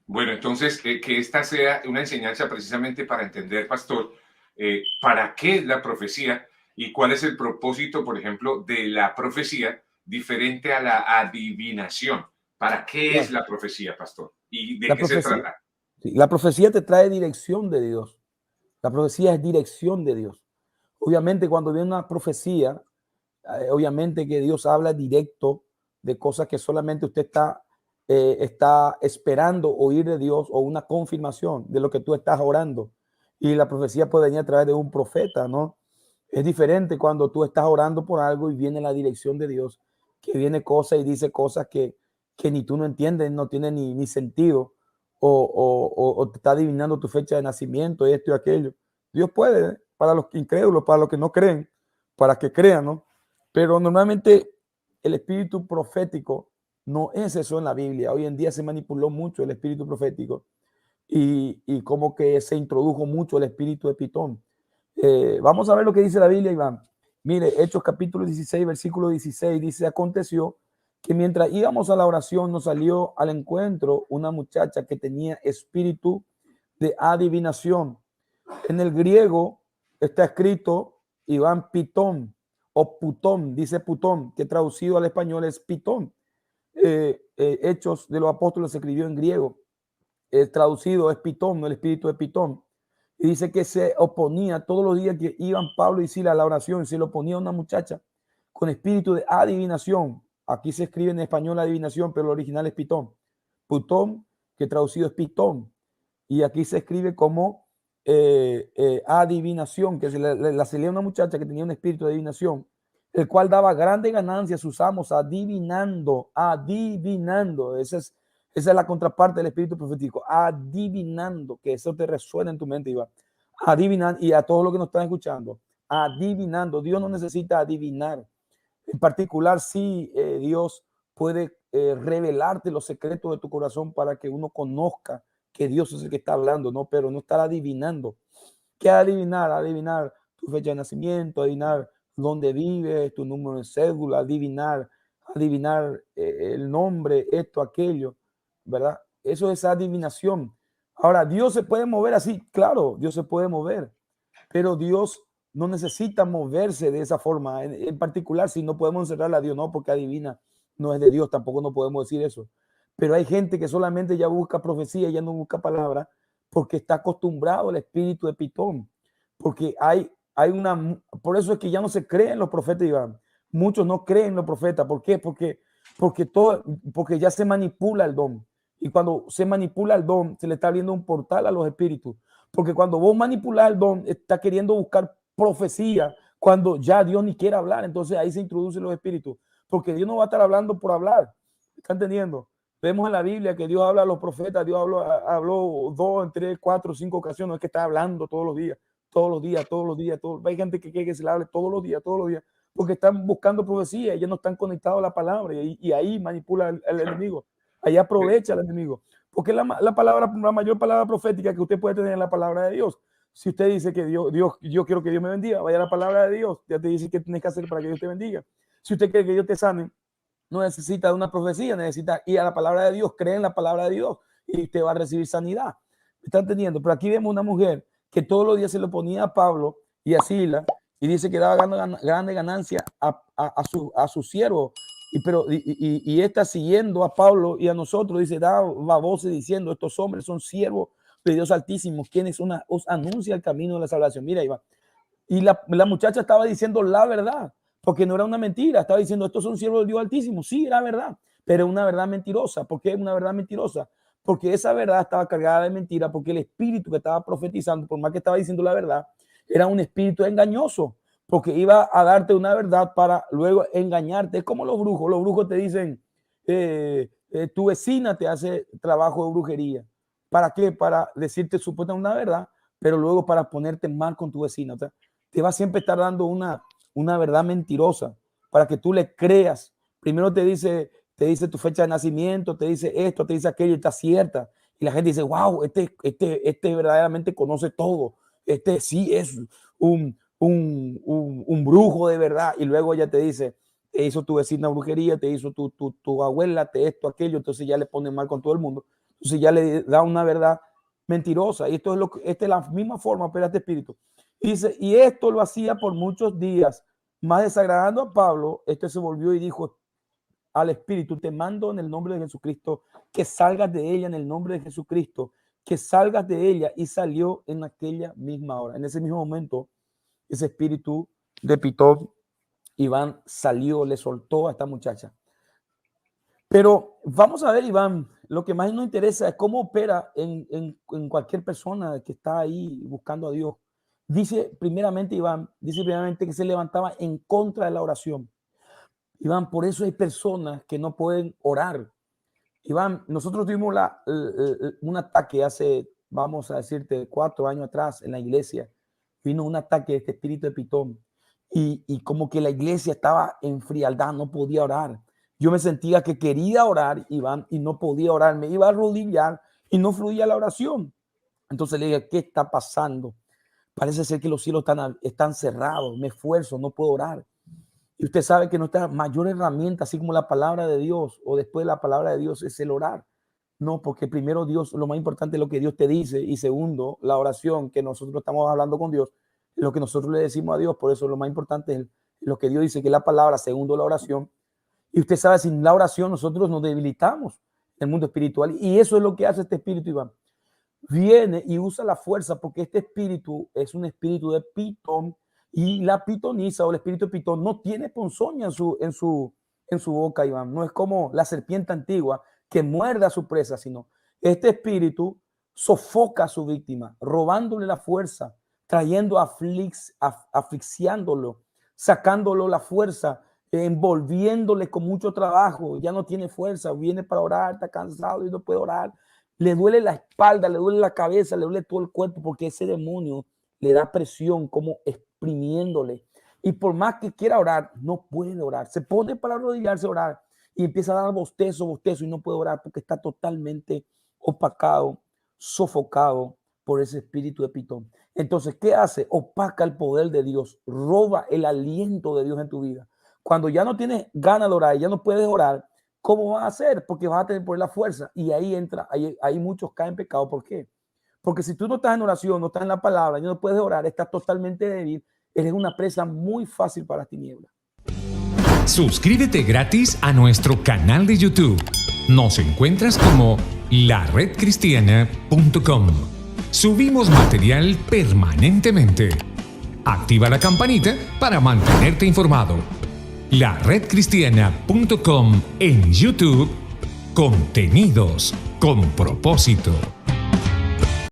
Bueno, entonces, que esta sea una enseñanza precisamente para entender, pastor, para qué es la profecía y cuál es el propósito, por ejemplo, de la profecía diferente a la adivinación. ¿Para qué es Claro. la profecía, pastor? ¿Y de La qué se profecía, trata? sí, la profecía te trae dirección de Dios. La profecía es dirección de Dios. Obviamente, cuando viene una profecía, obviamente que Dios habla directo de cosas que solamente usted está esperando oír de Dios o una confirmación de lo que tú estás orando. Y la profecía puede venir a través de un profeta, ¿no? Es diferente cuando tú estás orando por algo y viene la dirección de Dios, que viene cosas y dice cosas que ni tú no entiendes, no tiene ni sentido, o te está adivinando tu fecha de nacimiento, esto y aquello. Dios puede, para los incrédulos, para los que no creen, para que crean, ¿no? Pero normalmente el espíritu profético no es eso en la Biblia. Hoy en día se manipuló mucho el espíritu profético y como que se introdujo mucho el espíritu de Pitón. Vamos a ver lo que dice la Biblia, Iván. Mire, Hechos capítulo 16, versículo 16, dice, aconteció que mientras íbamos a la oración nos salió al encuentro una muchacha que tenía espíritu de adivinación. En el griego está escrito Iván Pitón o Putón, dice Putón, que traducido al español es Pitón. Hechos de los Apóstoles se escribió en griego, traducido es Pitón, no el espíritu de Pitón. Y dice que se oponía todos los días que iban Pablo y Silas a la oración, se le oponía a una muchacha con espíritu de adivinación. Aquí se escribe en español adivinación, pero el original es Pitón. Putón, que traducido es Pitón. Y aquí se escribe como adivinación, que se le a una muchacha que tenía un espíritu de adivinación, el cual daba grandes ganancias a sus amos, adivinando, adivinando. Esa es la contraparte del espíritu profético, adivinando, que eso te resuena en tu mente, Iván. Adivinar, y a todos los que nos están escuchando, adivinando. Dios no necesita adivinar. En particular, sí, Dios puede revelarte los secretos de tu corazón para que uno conozca que Dios es el que está hablando, ¿no? Pero no estar adivinando. ¿Qué adivinar? Adivinar tu fecha de nacimiento, adivinar dónde vives, tu número de cédula, adivinar el nombre, esto, aquello, ¿verdad? Eso es adivinación. Ahora, Dios se puede mover así, claro, Dios se puede mover, pero Dios no necesita moverse de esa forma. En particular, si no podemos encerrarle a Dios, no, porque adivina, no es de Dios, tampoco no podemos decir eso. Pero hay gente que solamente ya busca profecía, ya no busca palabra, porque está acostumbrado al espíritu de Pitón. Porque hay una, por eso es que ya no se creen los profetas, Iván. Muchos no creen en los profetas. ¿Por qué? Porque ya se manipula el don. Y cuando se manipula el don, se le está abriendo un portal a los espíritus. Porque cuando vos manipulas el don, está queriendo buscar profecía cuando ya Dios ni quiere hablar. Entonces ahí se introducen los espíritus. Porque Dios no va a estar hablando por hablar. ¿Está entendiendo? Vemos en la Biblia que Dios habla a los profetas, Dios habló 2, 3, 4, 5 ocasiones, no es que está hablando todos los días, todos los días, todos los días. Hay gente que quiere que se le hable todos los días, porque están buscando profecía, ellos no están conectados a la palabra y ahí manipula el enemigo, ahí aprovecha el enemigo. Porque la mayor palabra profética que usted puede tener es la palabra de Dios. Si usted dice que yo quiero que Dios me bendiga, vaya a la palabra de Dios, ya te dice qué tienes que hacer para que Dios te bendiga. Si usted quiere que Dios te sane, no necesita de una profecía, necesita ir a la palabra de Dios, cree en la palabra de Dios y usted va a recibir sanidad. ¿Me está entendiendo? Pero aquí vemos una mujer que todos los días se lo ponía a Pablo y a Sila y dice que daba grande ganancia a su siervo. Y esta siguiendo a Pablo y a nosotros, dice, daba voces diciendo, estos hombres son siervos de Dios Altísimo, quienes os anuncia el camino de la salvación. Mira, Iván, y la muchacha estaba diciendo la verdad, porque no era una mentira. Estaba diciendo, estos son siervos del Dios Altísimo. Sí, era verdad, pero una verdad mentirosa. ¿Por qué una verdad mentirosa? Porque esa verdad estaba cargada de mentira, porque el espíritu que estaba profetizando, por más que estaba diciendo la verdad, era un espíritu engañoso, porque iba a darte una verdad para luego engañarte. Es como los brujos. Los brujos te dicen, tu vecina te hace trabajo de brujería. ¿Para qué? Para decirte supuestamente una verdad, pero luego para ponerte mal con tu vecina. O sea, te va a siempre estar dando una verdad mentirosa para que tú le creas. Primero te dice tu fecha de nacimiento, te dice esto, te dice aquello y está cierta. Y la gente dice, wow, este verdaderamente conoce todo. Este sí es un brujo de verdad. Y luego ella te dice, te hizo tu vecina brujería, te hizo tu abuela, te esto, aquello. Entonces ya le ponen mal con todo el mundo. Entonces ya le da una verdad mentirosa. Y esta es la misma forma opera este espíritu. Y dice, y esto lo hacía por muchos días, más desagradando a Pablo, este se volvió y dijo al espíritu, te mando en el nombre de Jesucristo, que salgas de ella en el nombre de Jesucristo, que salgas de ella. Y salió en aquella misma hora. En ese mismo momento, ese espíritu de Pitón, Iván salió, le soltó a esta muchacha. Pero vamos a ver, Iván, lo que más nos interesa es cómo opera en cualquier persona que está ahí buscando a Dios. Dice primeramente, Iván, que se levantaba en contra de la oración. Iván, por eso hay personas que no pueden orar. Iván, nosotros tuvimos un ataque hace, vamos a decirte, 4 años atrás en la iglesia. Vino un ataque de este espíritu de Pitón y como que la iglesia estaba en frialdad, no podía orar. Yo me sentía que quería orar, Iván, y no podía orar. Me iba a arrodillar y no fluía la oración. Entonces le dije, ¿qué está pasando? Parece ser que los cielos están cerrados. Me esfuerzo, no puedo orar. Y usted sabe que nuestra mayor herramienta, así como la palabra de Dios o después de la palabra de Dios, es el orar. No, porque primero Dios, lo más importante es lo que Dios te dice. Y segundo, la oración que nosotros estamos hablando con Dios, lo que nosotros le decimos a Dios. Por eso lo más importante es lo que Dios dice, que es la palabra, segundo la oración. Y usted sabe, sin la oración nosotros nos debilitamos en el mundo espiritual. Y eso es lo que hace este espíritu, Iván. Viene y usa la fuerza, porque este espíritu es un espíritu de Pitón. Y la pitonisa o el espíritu de Pitón no tiene ponzoña en su boca, Iván. No es como la serpiente antigua que muerde a su presa, sino este espíritu sofoca a su víctima, robándole la fuerza, trayendo asfixiándolo, sacándolo la fuerza, envolviéndole con mucho trabajo. Ya no tiene fuerza, viene para orar, está cansado y no puede orar. Le duele la espalda, le duele la cabeza, le duele todo el cuerpo, porque ese demonio le da presión como exprimiéndole. Y por más que quiera orar, no puede orar. Se pone para arrodillarse a orar y empieza a dar bostezo y no puede orar porque está totalmente opacado, sofocado por ese espíritu de Pitón. Entonces, ¿qué hace? Opaca el poder de Dios, roba el aliento de Dios en tu vida. Cuando ya no tienes ganas de orar, ya no puedes orar, ¿cómo vas a hacer? Porque vas a tener por la fuerza. Y ahí entra, ahí muchos caen en pecado. ¿Por qué? Porque si tú no estás en oración, no estás en la palabra, ya no puedes orar, estás totalmente débil, eres una presa muy fácil para las tinieblas. Suscríbete gratis a nuestro canal de YouTube. Nos encuentras como laredcristiana.com. Subimos material permanentemente. Activa la campanita para mantenerte informado. laredcristiana.com en YouTube. Contenidos con propósito.